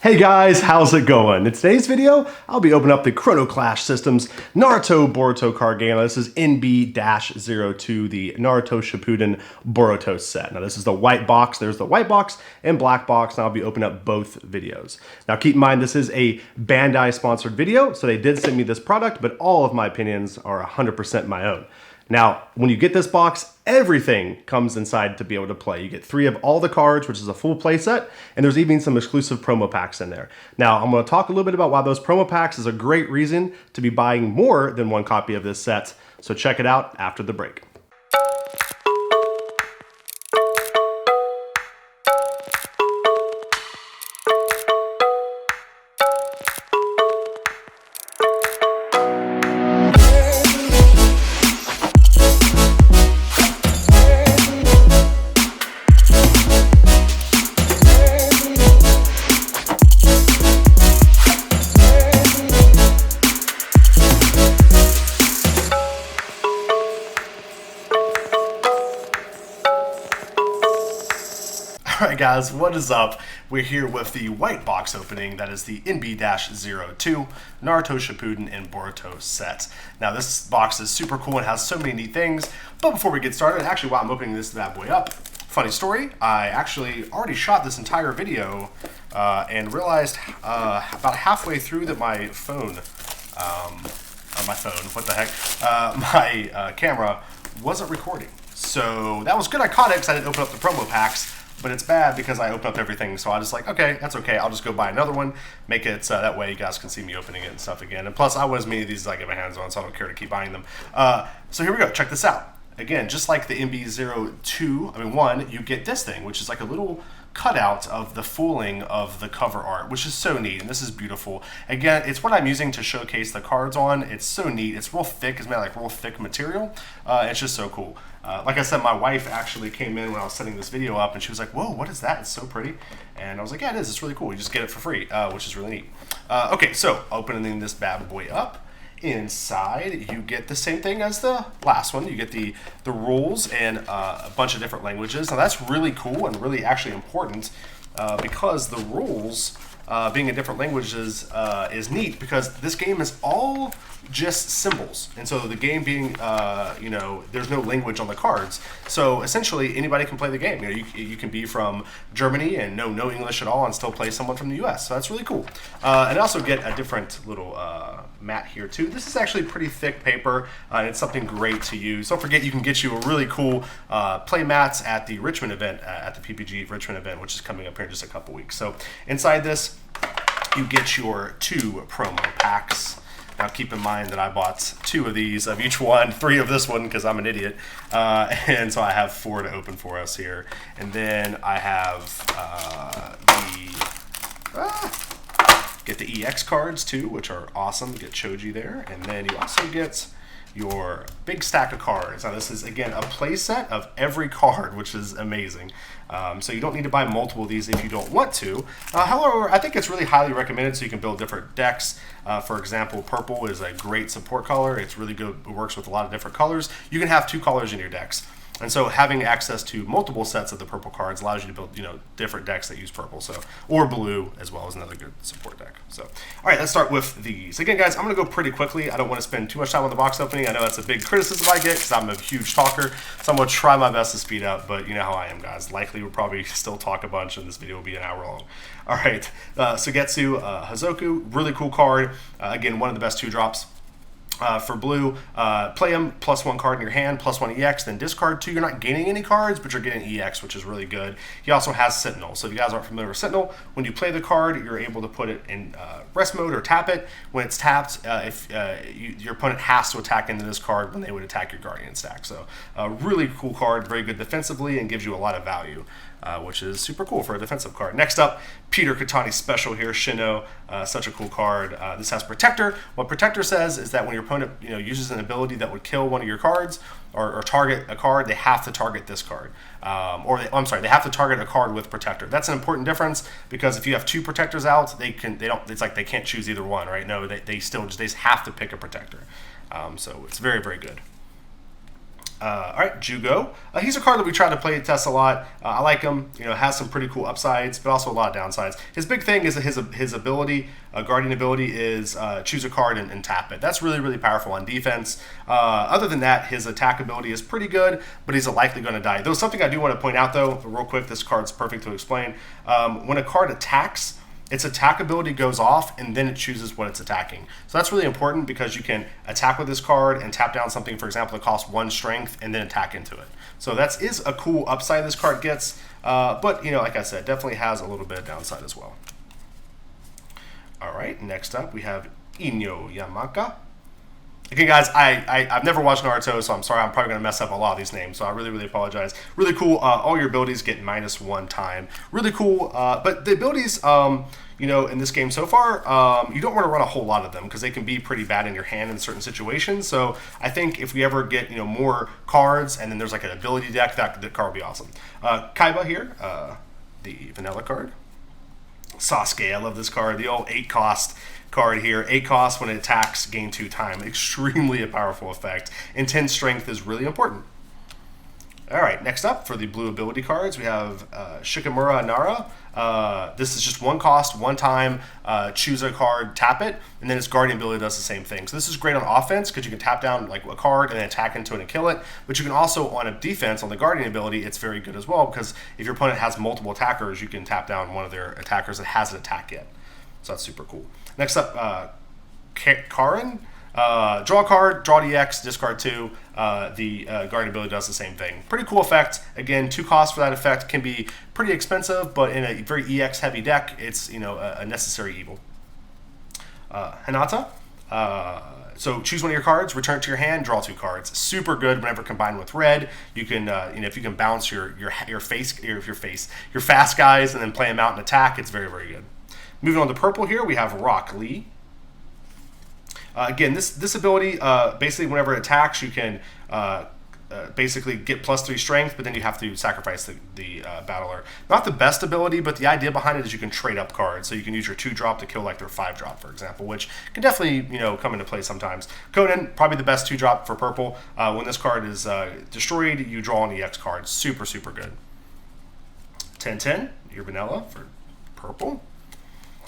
Hey guys, how's it going? In today's video, I'll be opening up the Chrono Clash Systems Naruto Boruto card game. Now, this is NB-02, the Naruto Shippuden Boruto set. Now this is the white box, there's the white box and black box, and I'll be opening up both videos. Now keep in mind this is a Bandai sponsored video, so they did send me this product, but all of my opinions are 100% my own. Now, when you get this box, everything comes inside to be able to play. You get 3 of all the cards, which is a full play set, and there's even some exclusive promo packs in there. Now, I'm going to talk a little bit about why those promo packs is a great reason to be buying more than one copy of this set. So check it out after the break. Alright guys, what is up? We're here with the white box opening, that is the NB-02 Naruto Shippuden and Boruto set. Now this box is super cool and has so many neat things, but before we get started, actually while I'm opening this bad boy up, funny story, I actually already shot this entire video and realized about halfway through that my phone, my camera wasn't recording. So that was good I caught it because I didn't open up the promo packs. But it's bad because I opened up everything, so I was like, okay, that's okay. I'll just go buy another one, make it that way you guys can see me opening it and stuff again. And plus, I want as many of these as I get my hands on, so I don't care to keep buying them. So here we go. Check this out. Again, just like the NB-01, you get this thing, which is like a little cutout of the fooling of the cover art, which is so neat, and this is beautiful. Again, it's what I'm using to showcase the cards on. It's so neat. It's real thick. It's made like real thick material. It's just so cool. Like I said, my wife actually came in when I was setting this video up, and she was like, whoa, what is that? It's so pretty. And I was like, yeah, it is. It's really cool. You just get it for free, which is really neat. Okay, so opening this bad boy up. Inside, you get the same thing as the last one. You get the rules in a bunch of different languages. Now that's really cool and really actually important because the rules being in different languages is neat because this game is all just symbols. And so the game being, there's no language on the cards. So essentially anybody can play the game. You can be from Germany and know no English at all and still play someone from the US. So that's really cool. And also get a different little mat here too. This is actually pretty thick paper and it's something great to use. Don't forget you can get you a really cool play mats at the Richmond event, at the PPG Richmond event, which is coming up here in just a couple weeks. So inside this, you get your 2 promo packs. Now keep in mind that I bought 2 of these of each one, 3 of this one because I'm an idiot. And so I have 4 to open for us here. And then I have get the EX cards too, which are awesome. You get Choji there. And then you also get your big stack of cards. Now this is again a play set of every card, which is amazing. So you don't need to buy multiple of these if you don't want to. However, I think it's really highly recommended so you can build different decks. For example, purple is a great support color. It's really good. It works with a lot of different colors. You can have 2 colors in your decks. And so having access to multiple sets of the purple cards allows you to build, different decks that use purple, or blue as well as another good support deck. So, all right, let's start with these. Again, guys, I'm going to go pretty quickly. I don't want to spend too much time on the box opening. I know that's a big criticism I get because I'm a huge talker. So I'm going to try my best to speed up, but you know how I am, guys. Likely we'll probably still talk a bunch, and this video will be an hour long. All right, Sugetsu Hazoku, really cool card. Again, one of the best 2-drops. For blue, play them, +1 card in your hand, +1 EX, then discard 2. You're not gaining any cards, but you're getting EX, which is really good. He also has Sentinel. So if you guys aren't familiar with Sentinel, when you play the card, you're able to put it in rest mode or tap it. When it's tapped, if your opponent has to attack into this card when they would attack your Guardian stack. So really cool card, very good defensively, and gives you a lot of value. Which is super cool for a defensive card. Next up, Peter Katani special here, Chrono, such a cool card. This has Protector. What Protector says is that when your opponent uses an ability that would kill one of your cards or target a card, they have to target this card. They have to target a card with Protector. That's an important difference because if you have 2 Protectors out, it's like they can't choose either one, right? No, they just have to pick a Protector. So it's very, very good. All right, Jugo. He's a card that we try to play test a lot. I like him. Has some pretty cool upsides, but also a lot of downsides. His big thing is that his ability, guardian ability, is choose a card and tap it. That's really, really powerful on defense. Other than that, his attack ability is pretty good, but he's likely going to die. Though something I do want to point out, though, real quick, this card's perfect to explain. When a card attacks, its attack ability goes off, and then it chooses what it's attacking. So that's really important because you can attack with this card and tap down something, for example, that costs 1 strength, and then attack into it. So that is a cool upside this card gets, but, like I said, definitely has a little bit of downside as well. All right, next up we have Inyo Yamaka. Again, guys, I've never watched Naruto, so I'm sorry. I'm probably going to mess up a lot of these names, so I really, really apologize. Really cool. All your abilities get -1 time. Really cool. But the abilities, in this game so far, you don't want to run a whole lot of them because they can be pretty bad in your hand in certain situations. So I think if we ever get, more cards and then there's like an ability deck, that card would be awesome. Kaiba here, the vanilla card. Sasuke, I love this card. The old 8-cost card here. 8 cost when it attacks, gain 2 time. Extremely a powerful effect. Intense strength is really important. All right, next up for the blue ability cards, we have Shikimura Nara. This is just 1 cost, 1 time, choose a card, tap it, and then its guardian ability does the same thing. So this is great on offense because you can tap down like a card and then attack into it and kill it. But you can also, on a defense, on the guardian ability, it's very good as well because if your opponent has multiple attackers, you can tap down one of their attackers that hasn't attacked yet. So that's super cool. Next up, Karin. Draw a card, draw DX, discard 2. The guardian ability does the same thing. Pretty cool effect. Again, 2 costs for that effect can be pretty expensive, but in a very EX heavy deck, it's a necessary evil. Hinata. So choose one of your cards, return it to your hand, draw 2 cards. Super good whenever combined with red. You can, if you can bounce your fast guys and then play them out and attack, it's very, very good. Moving on to purple here, we have Rock Lee. Again, this ability, basically whenever it attacks, you can basically get +3 strength, but then you have to sacrifice the battler. Not the best ability, but the idea behind it is you can trade up cards. So you can use your 2-drop to kill like their 5-drop, for example, which can definitely come into play sometimes. Conan, probably the best 2-drop for purple. When this card is destroyed, you draw an EX card. Super, super good. 10-10, your vanilla for purple.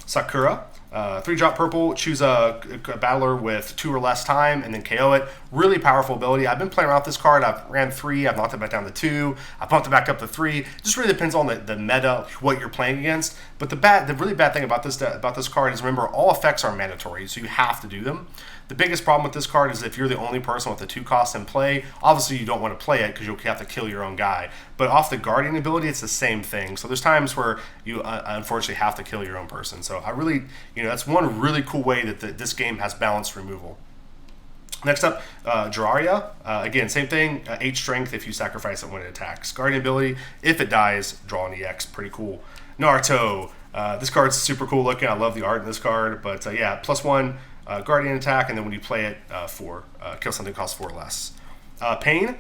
Sakura, 3-drop purple, choose a battler with 2 or less time and then KO it. Really powerful ability. I've been playing around with this card. I've ran 3, I've knocked it back down to 2, I bumped it back up to 3. Just really depends on the meta, what you're playing against. But the really bad thing about this card is, remember, all effects are mandatory, so you have to do them. The biggest problem with this card is if you're the only person with the 2 costs in play, obviously you don't want to play it because you'll have to kill your own guy. But off the guardian ability, it's the same thing. So there's times where you unfortunately have to kill your own person. So I really, that's one really cool way that this game has balanced removal. Next up, Jiraiya. Again, same thing, 8 strength if you sacrifice it when it attacks. Guardian ability, if it dies, draw an EX. Pretty cool. Naruto. This card's super cool looking. I love the art in this card. But yeah, +1. Guardian attack, and then when you play it, kill something that costs 4 or less. Pain,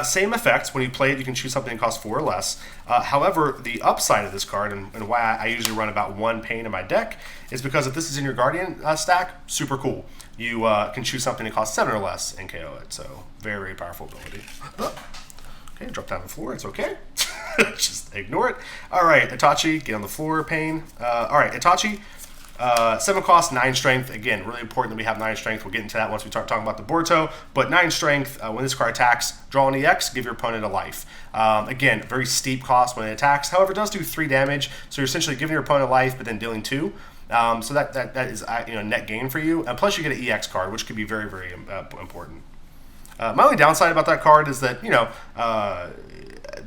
same effect. When you play it, you can choose something that costs 4 or less. However, the upside of this card, and why I usually run about 1 Pain in my deck, is because if this is in your Guardian stack, super cool. You can choose something that costs 7 or less and KO it. So very, very powerful ability. Okay, drop down on the floor. It's okay. Just ignore it. All right, Itachi, get on the floor, Pain. All right, Itachi. 7 cost, 9 strength. Again, really important that we have 9 strength. We'll get into that once we start talking about the Boruto. But 9 strength, when this card attacks, draw an EX, give your opponent a life. Again, very steep cost when it attacks. However, it does do 3 damage, so you're essentially giving your opponent a life, but then dealing 2. So that is net gain for you. And plus, you get an EX card, which could be very, very important. My only downside about that card is that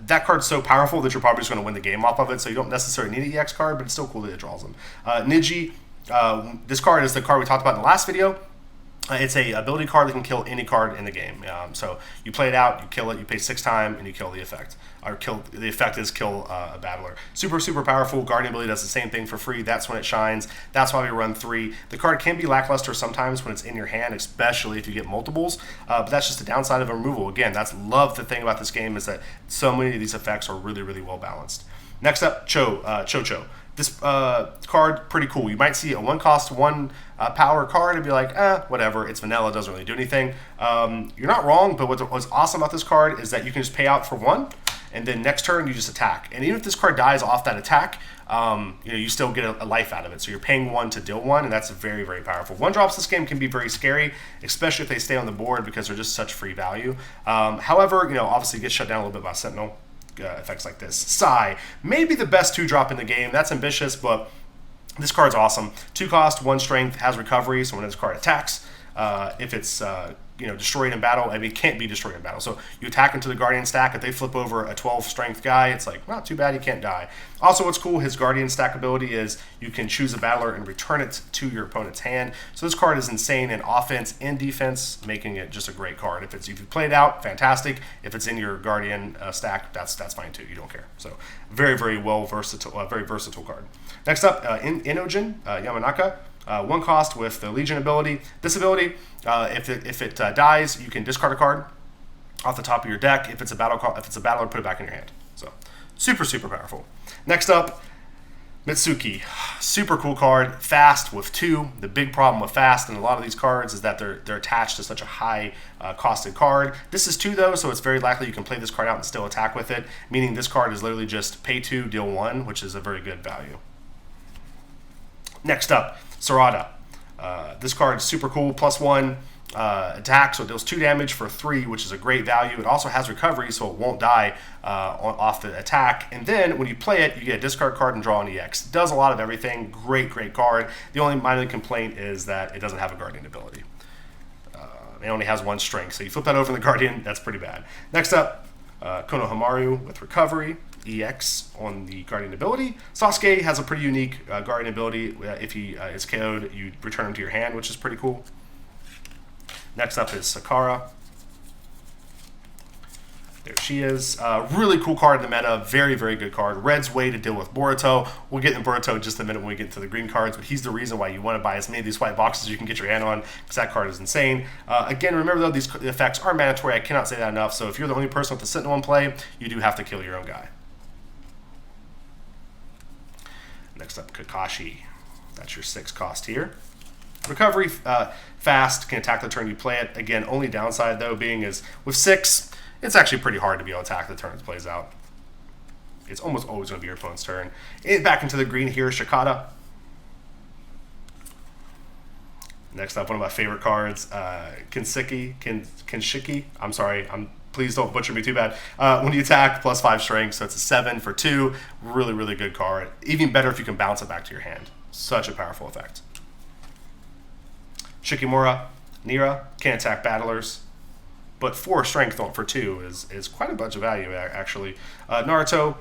that card's so powerful that you're probably just going to win the game off of it, so you don't necessarily need an EX card, but it's still cool that it draws them. Niji, this card is the card we talked about in the last video. It's a ability card that can kill any card in the game. So you play it out, you kill it, you pay 6 time, and you kill the effect. The effect is kill a battler. Super, super powerful. Guardian ability does the same thing for free. That's when it shines. That's why we run 3. The card can be lackluster sometimes when it's in your hand, especially if you get multiples. But that's just the downside of removal. Again, that's the thing about this game is that so many of these effects are really, really well balanced. Next up, Cho-Cho. This card, pretty cool. You might see a 1 cost, 1 power card and be like, whatever, it's vanilla, doesn't really do anything. You're not wrong, but what's awesome about this card is that you can just pay out for 1, and then next turn you just attack. And even if this card dies off that attack, you still get a life out of it. So you're paying 1 to deal 1, and that's very, very powerful. 1-drops this game can be very scary, especially if they stay on the board because they're just such free value. However, obviously get shut down a little bit by Sentinel. Effects like this. Sai, maybe the best 2-drop in the game. That's ambitious, but this card's awesome. 2 cost, 1 strength, has recovery, so when this card attacks, if it's destroyed in battle, it can't be destroyed in battle. So you attack into the Guardian stack. If they flip over a 12 strength guy, it's like, well, too bad he can't die. Also, what's cool, his Guardian stack ability is you can choose a battler and return it to your opponent's hand. So this card is insane in offense and defense, making it just a great card. If you play it out, fantastic. If it's in your Guardian stack, that's fine too. You don't care. So very, very very versatile card. Next up, Inogen Yamanaka. 1 cost with the Legion ability. This ability, if it dies, you can discard a card off the top of your deck. If it's a battler, put it back in your hand. So super, super powerful. Next up, Mitsuki. Super cool card. Fast with 2. The big problem with fast in a lot of these cards is that they're attached to such a high costed card. This is 2 though, so it's very likely you can play this card out and still attack with it, meaning this card is literally just pay 2, deal 1, which is a very good value. Next up, Sarada. This card is super cool. +1 attack, so it deals 2 damage for 3, which is a great value. It also has recovery, so it won't die off the attack. And then when you play it, you get a discard card and draw an EX. It does a lot of everything. Great, great card. The only minor complaint is that it doesn't have a Guardian ability. It only has 1 strength, so you flip that over in the Guardian, that's pretty bad. Next up, Konohamaru with recovery. EX on the Guardian ability. Sasuke has a pretty unique Guardian ability. If he is KO'd, you return him to your hand, which is pretty cool. Next up is Sakura. There she is. Really cool card in the meta. Very, very good card. Red's way to deal with Boruto. We'll get into Boruto in just a minute when we get to the green cards, but he's the reason why you want to buy as many of these white boxes as you can get your hand on, because that card is insane. Again, remember though, these effects are mandatory. I cannot say that enough. So if you're the only person with the Sentinel in play, you do have to kill your own guy. Next up, Kakashi. That's your 6 cost here. Recovery, fast, can attack the turn you play it. Again, only downside though being is with 6, it's actually pretty hard to be able to attack the turn it plays out. It's almost always going to be your opponent's turn. Back into the green here, Shikata. Next up, one of my favorite cards, Kenshiki. I'm sorry, please don't butcher me too bad. When you attack, +5 strength, so it's a 7 for 2. Really, really good card. Even better if you can bounce it back to your hand. Such a powerful effect. Shikimura, Nira, can't attack battlers, but 4 strength for 2 is quite a bunch of value, actually. Naruto,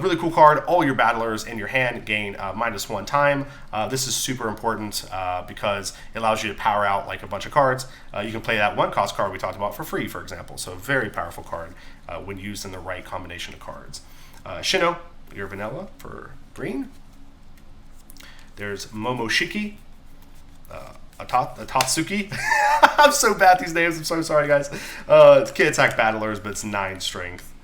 really cool card. All your battlers in your hand gain -1 time. This is super important because it allows you to power out like a bunch of cards. You can play that 1 cost card we talked about for free, for example. So very powerful card when used in the right combination of cards. Shino, your vanilla for green. There's Momoshiki. Atatsuki. I'm so bad at these names. I'm so sorry, guys. Can't attack battlers, but it's 9 strength.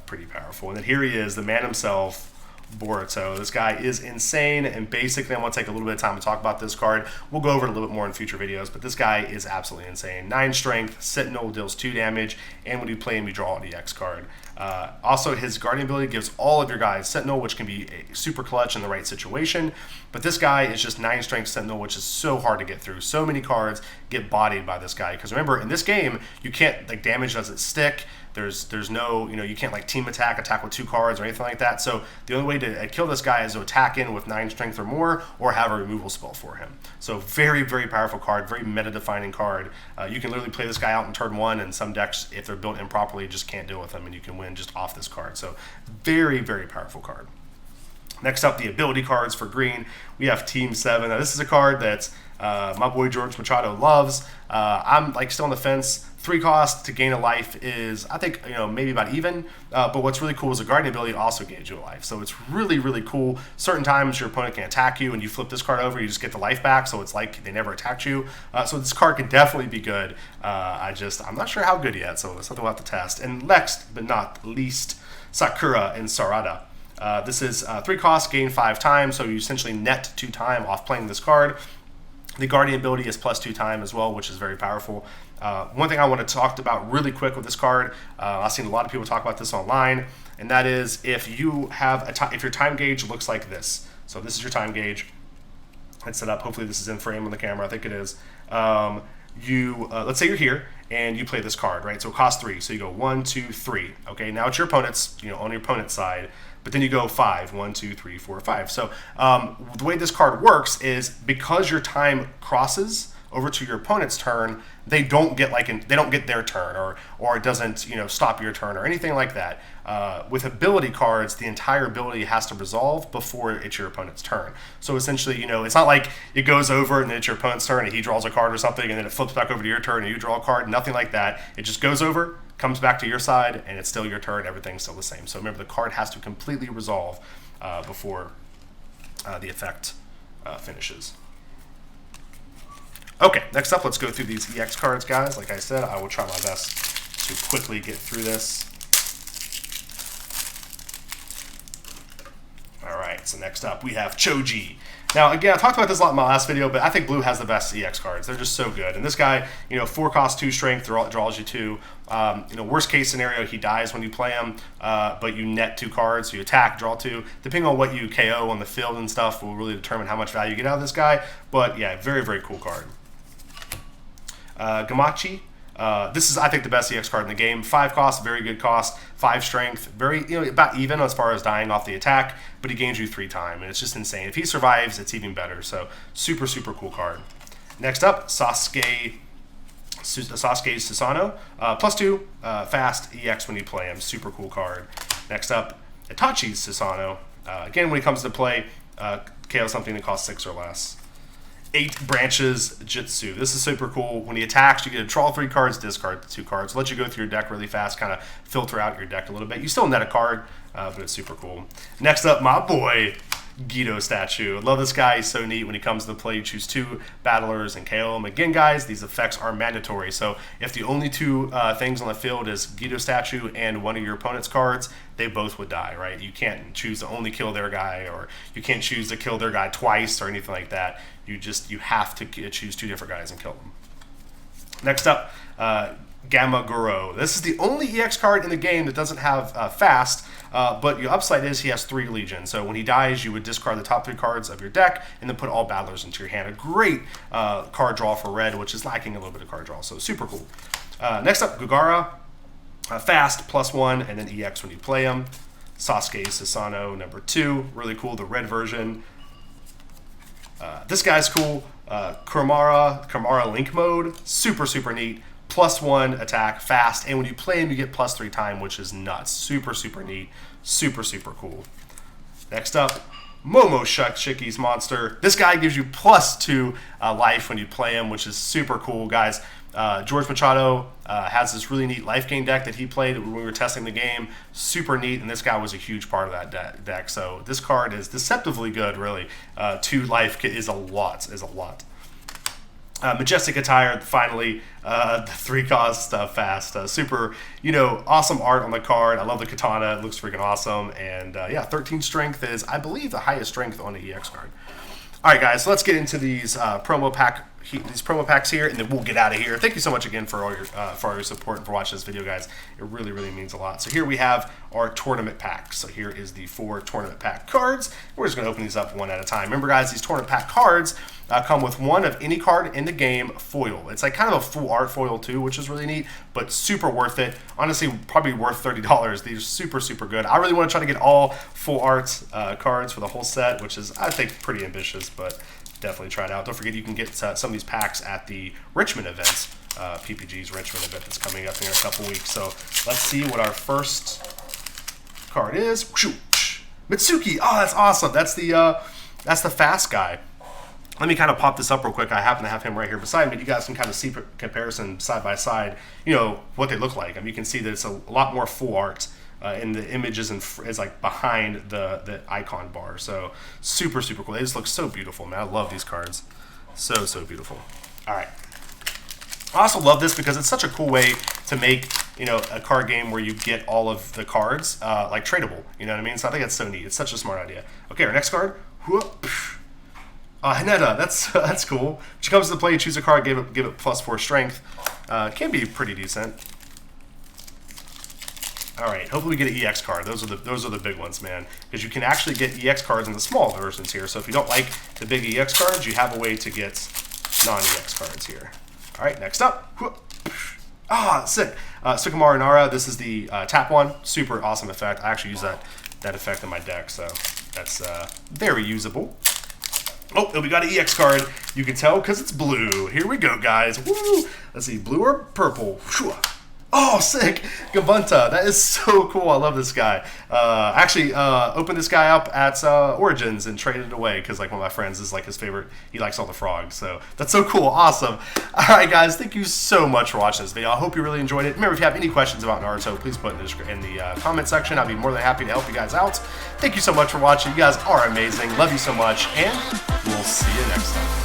Pretty powerful. And then here he is, the man himself, Boruto. This guy is insane, and basically I'm going to take a little bit of time to talk about this card. We'll go over it a little bit more in future videos, but this guy is absolutely insane. 9 strength, Sentinel deals 2 damage, and when you play him, you draw an EX card. Also, his Guardian ability gives all of your guys Sentinel, which can be super clutch in the right situation. But this guy is just 9 strength Sentinel, which is so hard to get through. So many cards get bodied by this guy. Because remember, in this game, you can't, like, damage doesn't stick. There's no, you can't like team attack with 2 cards or anything like that. So the only way to kill this guy is to attack in with 9 strength or more, or have a removal spell for him. So very, very powerful card, very meta-defining card. You can literally play this guy out in turn 1, and some decks, if they're built improperly, just can't deal with him, and you can win just off this card. So very, very powerful card. Next up, the ability cards for green. We have Team 7. Now, this is a card that my boy George Machado loves. I'm like still on the fence. 3 cost to gain a life is, I think, maybe about even. But what's really cool is the Guardian ability also gains you a life. So it's really, really cool. Certain times your opponent can attack you, and you flip this card over, you just get the life back. So it's like they never attacked you. So this card can definitely be good. I'm not sure how good yet. So it's something we'll have to test. And next but not least, Sakura and Sarada. This is 3 costs, gain 5 time, so you essentially net 2 time off playing this card. The Guardian ability is plus 2 time as well, which is very powerful. One thing I want to talk about really quick with this card, I've seen a lot of people talk about this online, and that is if you have if your time gauge looks like this. So this is your time gauge. It's set up. Hopefully this is in frame on the camera. I think it is. Let's say you're here and you play this card, right? So it costs 3. So you go 1, 2, 3. Okay, now it's your opponent's, on your opponent's side. But then you go 5, 1, 2, 3, 4, 5. So the way this card works is because your time crosses over to your opponent's turn, they don't get their turn, or it doesn't stop your turn or anything like that. With ability cards, the entire ability has to resolve before it's your opponent's turn. So essentially, it's not like it goes over and then it's your opponent's turn and he draws a card or something and then it flips back over to your turn and you draw a card. Nothing like that. It just goes over, comes back to your side, and it's still your turn. Everything's still the same. So remember, the card has to completely resolve before the effect finishes. Okay, next up, let's go through these EX cards, guys. Like I said, I will try my best to quickly get through this. All right, so next up, we have Choji. Now, again, I talked about this a lot in my last video, but I think blue has the best EX cards. They're just so good. And this guy, 4 cost, 2 strength, draws you 2. Worst case scenario, he dies when you play him, but you net 2 cards, so you attack, draw 2. Depending on what you KO on the field and stuff will really determine how much value you get out of this guy. But yeah, very, very cool card. Gamachi. This is, I think, the best EX card in the game. 5 cost, very good cost. 5 strength, very, about even as far as dying off the attack, but he gains you 3 time, and it's just insane. If he survives, it's even better. So super, super cool card. Next up, Sasuke Susanoo. Plus 2, fast EX when you play him. Super cool card. Next up, Itachi's Susanoo. Again, when he comes to play, KO something that costs 6 or less. 8 branches Jitsu. This is super cool. When he attacks, you get to draw 3 cards, discard 2 cards. Let you go through your deck really fast, kind of filter out your deck a little bit. You still net a card, but it's super cool. Next up, my boy, Guido statue. I love this guy. He's so neat. When he comes to play, you choose 2 battlers and KO him. Again, guys, these effects are mandatory. So if the only 2 things on the field is Guido statue and one of your opponent's cards, they both would die, right? You can't choose to only kill their guy, or you can't choose to kill their guy twice or anything like that. You have to choose 2 different guys and kill them. Next up, Gamma Guro. This is the only EX card in the game that doesn't have fast, but your upside is he has 3 Legion. So when he dies, you would discard the top 3 cards of your deck and then put all battlers into your hand. A great card draw for red, which is lacking a little bit of card draw, so super cool. Next up, Gugara. Fast, plus 1, and then EX when you play him. Sasuke Susanoo, number 2. Really cool, the red version. This guy's cool. Kamara Link mode. Super, super neat. Plus 1 attack, fast, and when you play him, you get plus 3 time, which is nuts. Super, super neat. Super, super cool. Next up, Momoshiki's monster. This guy gives you plus 2 life when you play him, which is super cool, guys. George Machado has this really neat life gain deck that he played when we were testing the game. Super neat, and this guy was a huge part of that deck. So this card is deceptively good, really. 2 life is a lot. Majestic Attire, finally, the 3 cost fast. Super, awesome art on the card. I love the katana. It looks freaking awesome. And yeah, 13 strength is, I believe, the highest strength on the EX card. All right, guys, so let's get into these promo packs here, and then we'll get out of here. Thank you so much again for all your support and for watching this video, guys. It really, really means a lot. So here we have our tournament packs. So here is the 4 tournament pack cards. We're just going to open these up one at a time. Remember, guys, these tournament pack cards come with 1 of any card in the game foil. It's like kind of a full art foil too, which is really neat, but super worth it. Honestly, probably worth $30. These are super, super good. I really want to try to get all full art cards for the whole set, which is, I think, pretty ambitious, but definitely try it out. Don't forget you can get some of these packs at the Richmond event, PPG's Richmond event that's coming up in a couple weeks. So let's see what our first card is. Mitsuki. Oh, that's awesome. That's the fast guy. Let me kind of pop this up real quick. I happen to have him right here beside me. You guys can kind of see comparison side by side, what they look like. I mean, you can see that it's a lot more full art in the images and is like behind the icon bar. So super, super cool. They just look so beautiful, man. I love these cards. So, so beautiful. All right. I also love this because it's such a cool way to make you know, a card game where you get all of the cards like tradable. You know what I mean? So I think that's so neat. It's such a smart idea. Okay, our next card. Hineta, that's cool. She comes to the play, you choose a card, give it +4 strength. Can be pretty decent. All right, hopefully we get an EX card. Those are the big ones, man, because you can actually get EX cards in the small versions here. So if you don't like the big EX cards, you have a way to get non-EX cards here. All right, next up. Sick. Sukumaru Nara, this is the tap one. Super awesome effect. I actually use that effect in my deck, so that's very usable. Oh, we got an EX card. You can tell because it's blue. Here we go, guys. Woo! Let's see, blue or purple. Oh, sick. Gabunta. That is so cool. I love this guy. Actually, opened this guy up at Origins and traded it away because like one of my friends is like his favorite. He likes all the frogs. So that's so cool. Awesome. All right, guys. Thank you so much for watching this video. I hope you really enjoyed it. Remember, if you have any questions about Naruto, please put in the comment section. I'll be more than happy to help you guys out. Thank you so much for watching. You guys are amazing. Love you so much. And we'll see you next time.